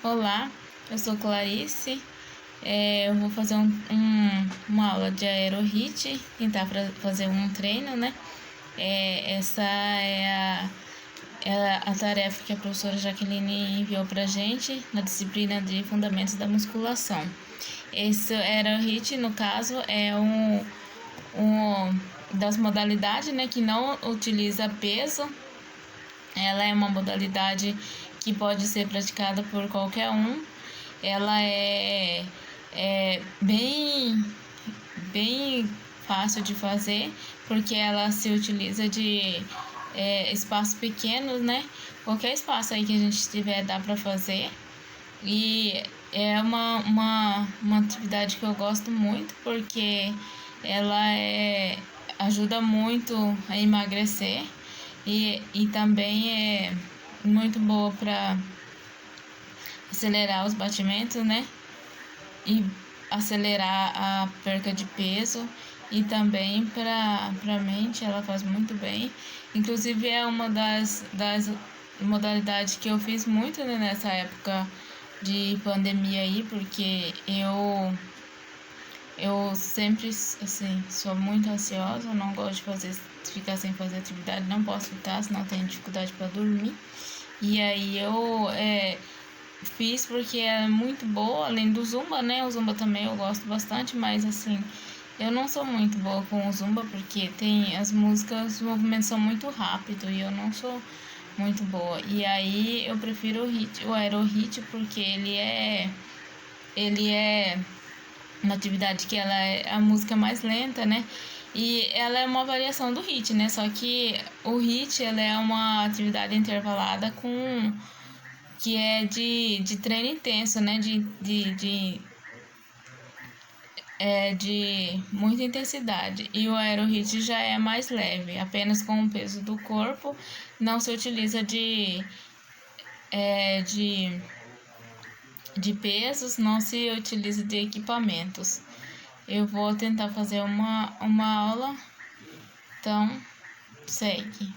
Olá, eu sou Clarice. Eu vou fazer uma aula de aerohit, tentar fazer um treino, né? Essa é a tarefa que a professora Jaqueline enviou pra gente na disciplina de Fundamentos da Musculação. Esse aerohit, no caso, é um das modalidades, né, que não utiliza peso. Ela é uma modalidade que pode ser praticada por qualquer um. Ela é bem fácil de fazer, porque ela se utiliza de espaços pequenos, né? Qualquer espaço aí que a gente tiver dá para fazer. E é uma atividade que eu gosto muito, porque ela ajuda muito a emagrecer e também é muito boa para acelerar os batimentos, né? E acelerar a perca de peso, e também para a mente ela faz muito bem. Inclusive é uma das modalidades que eu fiz muito, né, nessa época de pandemia aí, porque eu sempre, assim, sou muito ansiosa, não gosto de ficar sem fazer atividade, não posso ficar, senão tenho dificuldade para dormir. E aí eu fiz porque é muito boa, além do Zumba, né? O Zumba também eu gosto bastante, mas assim, eu não sou muito boa com o Zumba, porque tem as músicas, os movimentos são muito rápidos e eu não sou muito boa. E aí eu prefiro o aerohit, porque ele é uma atividade que ela é a música mais lenta, né? E ela é uma variação do HIIT, né? Só que o HIIT, ela é uma atividade intervalada que é de treino intenso, né? De muita intensidade. E o aerohit já é mais leve, apenas com o peso do corpo. Não se utiliza de pesos, não se utiliza de equipamentos. Eu vou tentar fazer uma aula, então segue.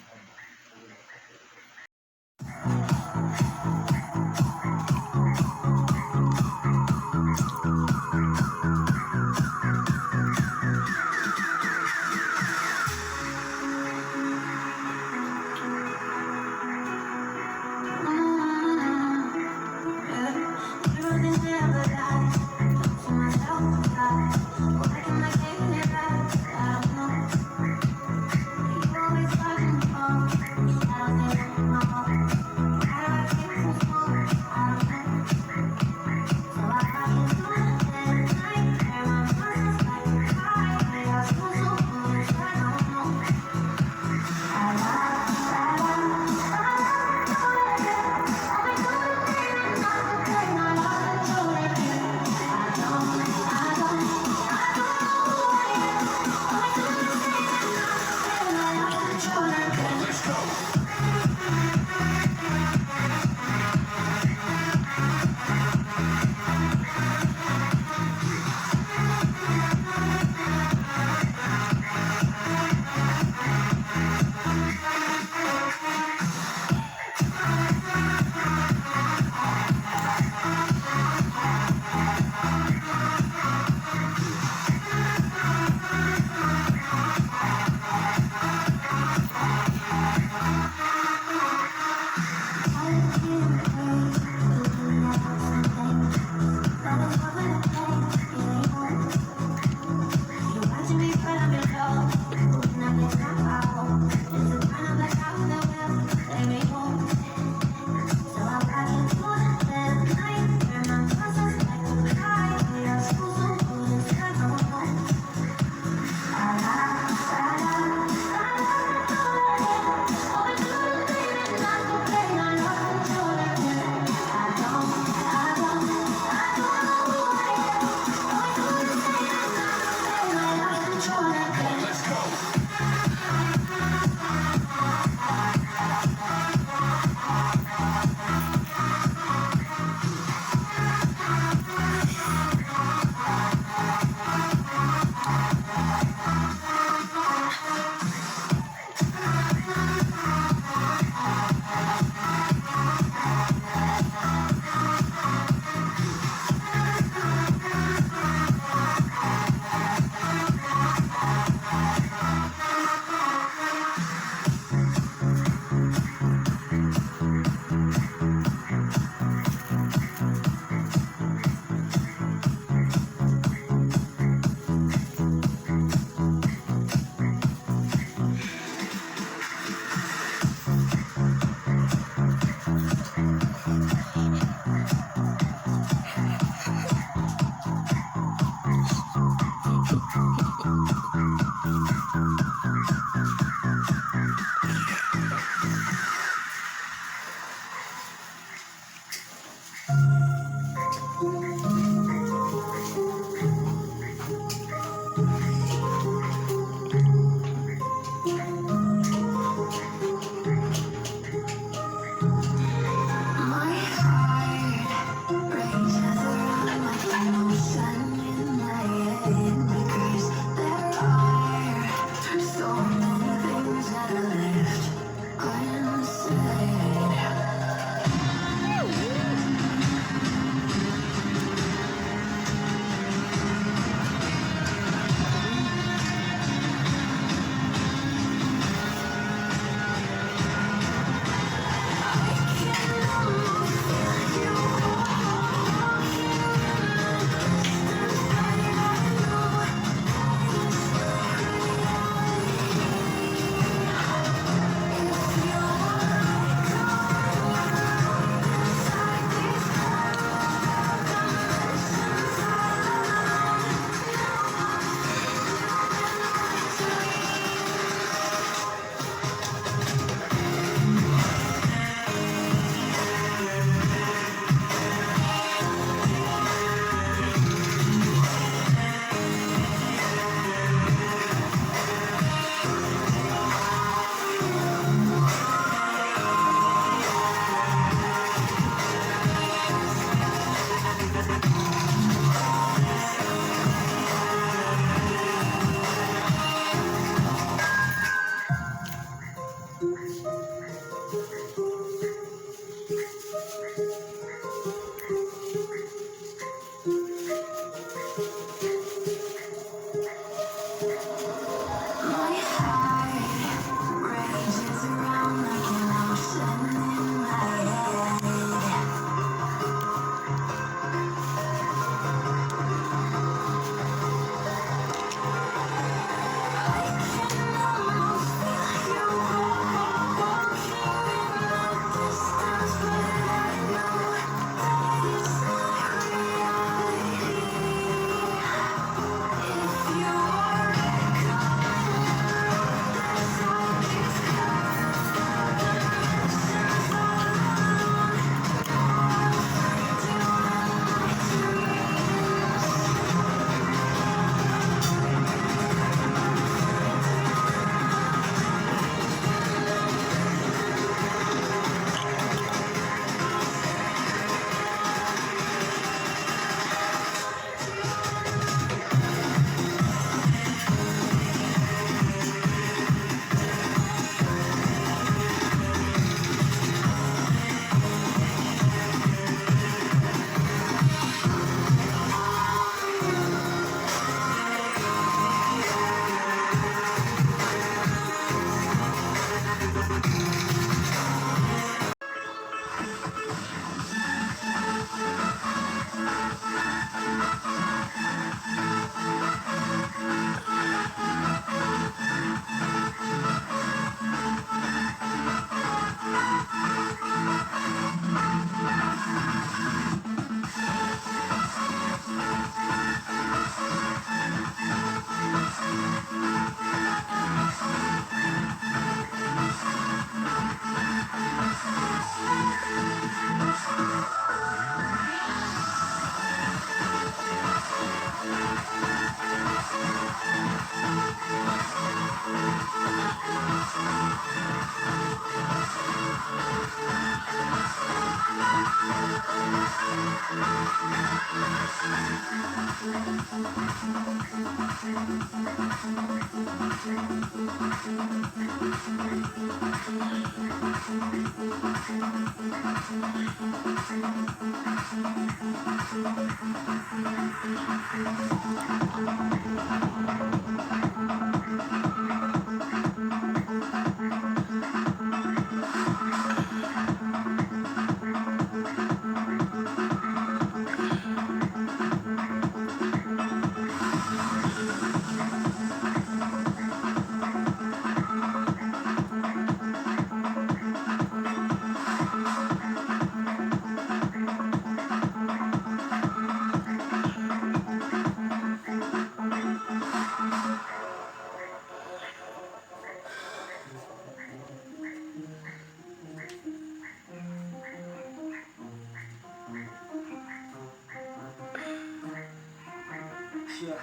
Yeah,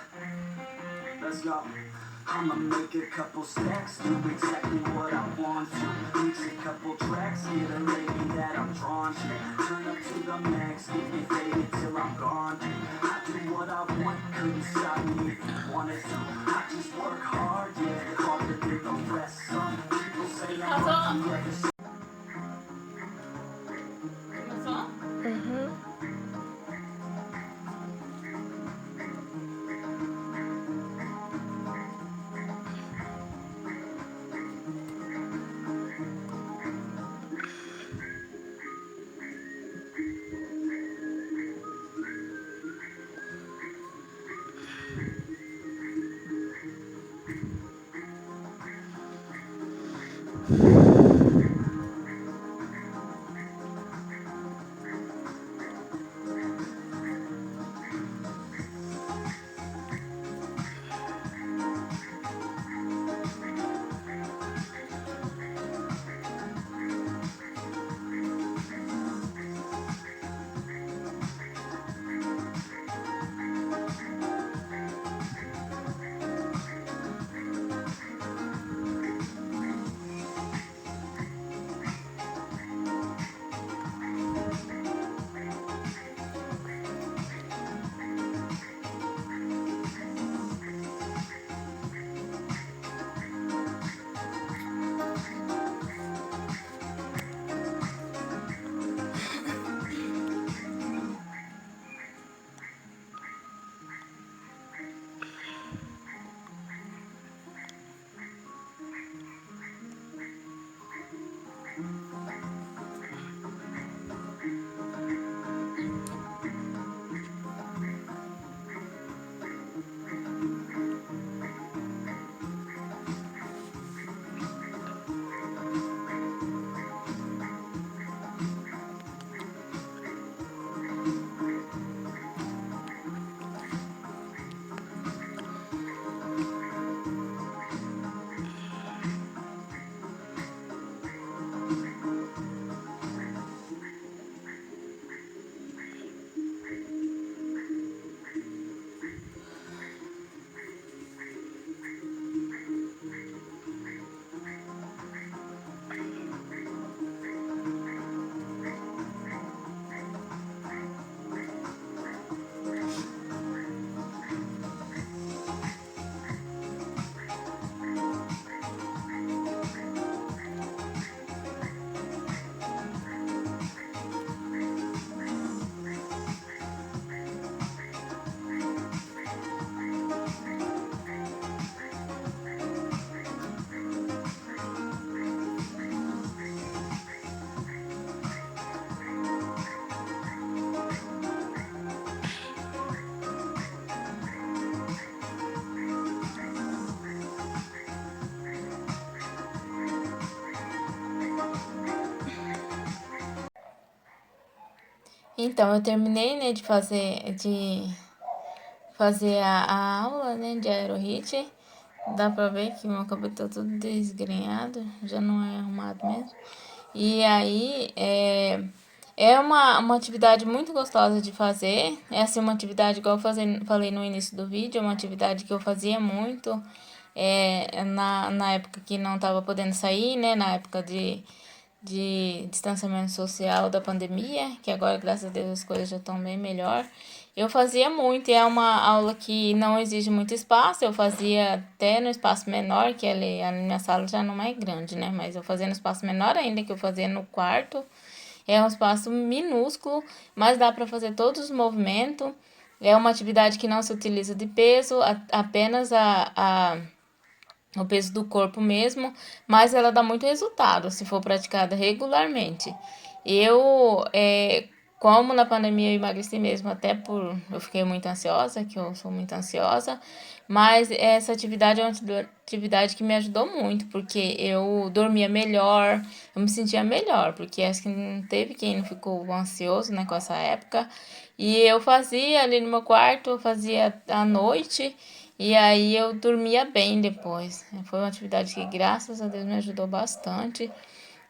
let's go. I'ma make a couple stacks, do exactly what I want to. Mix a couple tracks, get a lady that I'm drawn to. Turn up to the max, get me faded till I'm gone. I do what I want, couldn't stop me if you wanted to. I just work hard, yeah, harder than the rest. Some people say I'm lucky, yeah, Começou? Então, eu terminei, né, de fazer a aula, né, de aerohit. Dá pra ver que meu cabelo tá tudo desgrenhado, já não é arrumado mesmo. E aí, é uma atividade muito gostosa de fazer. Essa é uma atividade, igual eu falei no início do vídeo, é uma atividade que eu fazia muito na época que não tava podendo sair, né, na época de distanciamento social da pandemia, que agora, graças a Deus, as coisas já estão bem melhor. Eu fazia muito, e é uma aula que não exige muito espaço, eu fazia até no espaço menor, que a minha sala já não é grande, né? Mas eu fazia no espaço menor ainda, que eu fazia no quarto. É um espaço minúsculo, mas dá para fazer todos os movimentos. É uma atividade que não se utiliza de peso, apenas o peso do corpo mesmo, mas ela dá muito resultado se for praticada regularmente. Eu, como na pandemia eu emagreci mesmo, até por eu fiquei muito ansiosa, que eu sou muito ansiosa, mas essa atividade é uma atividade que me ajudou muito, porque eu dormia melhor, eu me sentia melhor, porque acho que não teve quem não ficou ansioso, né, com essa época. E eu fazia ali no meu quarto, eu fazia à noite, e aí eu dormia bem depois. Foi uma atividade que, graças a Deus, me ajudou bastante.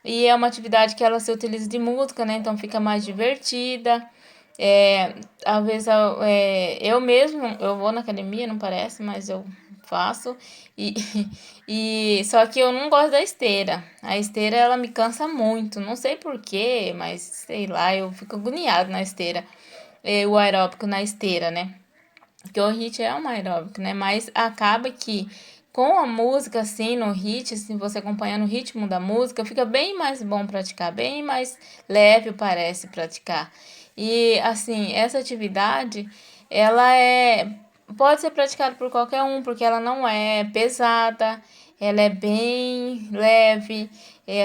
E é uma atividade que ela se utiliza de música, né? Então fica mais divertida. Às vezes eu mesmo, eu vou na academia, não parece, mas eu faço. E, só que eu não gosto da esteira. A esteira, ela me cansa muito. Não sei por quê, mas sei lá, eu fico agoniado na esteira. O aeróbico na esteira, né? Porque o HIIT é um aeróbico, né? Mas acaba que com a música, assim, no HIIT, assim, você acompanhando o ritmo da música, fica bem mais bom praticar, bem mais leve parece praticar. E, assim, essa atividade, ela pode ser praticada por qualquer um, porque ela não é pesada, ela é bem leve.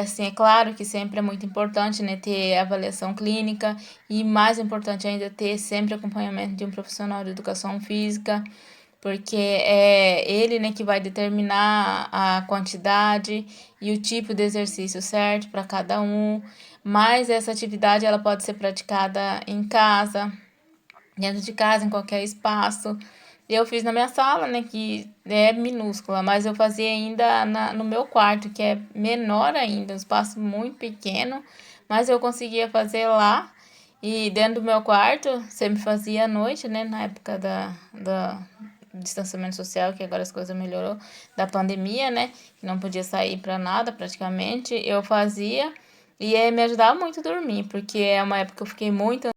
Assim, é claro que sempre é muito importante, né, ter avaliação clínica e mais importante ainda ter sempre acompanhamento de um profissional de educação física, porque é ele, né, que vai determinar a quantidade e o tipo de exercício certo para cada um. Mas essa atividade ela pode ser praticada em casa, dentro de casa, em qualquer espaço. Eu fiz na minha sala, né, que é minúscula, mas eu fazia ainda no meu quarto, que é menor ainda, um espaço muito pequeno, mas eu conseguia fazer lá. E dentro do meu quarto, sempre fazia à noite, né, na época da distanciamento social, que agora as coisas melhorou, da pandemia, né, que não podia sair para nada praticamente, eu fazia e me ajudava muito a dormir, porque é uma época que eu fiquei muito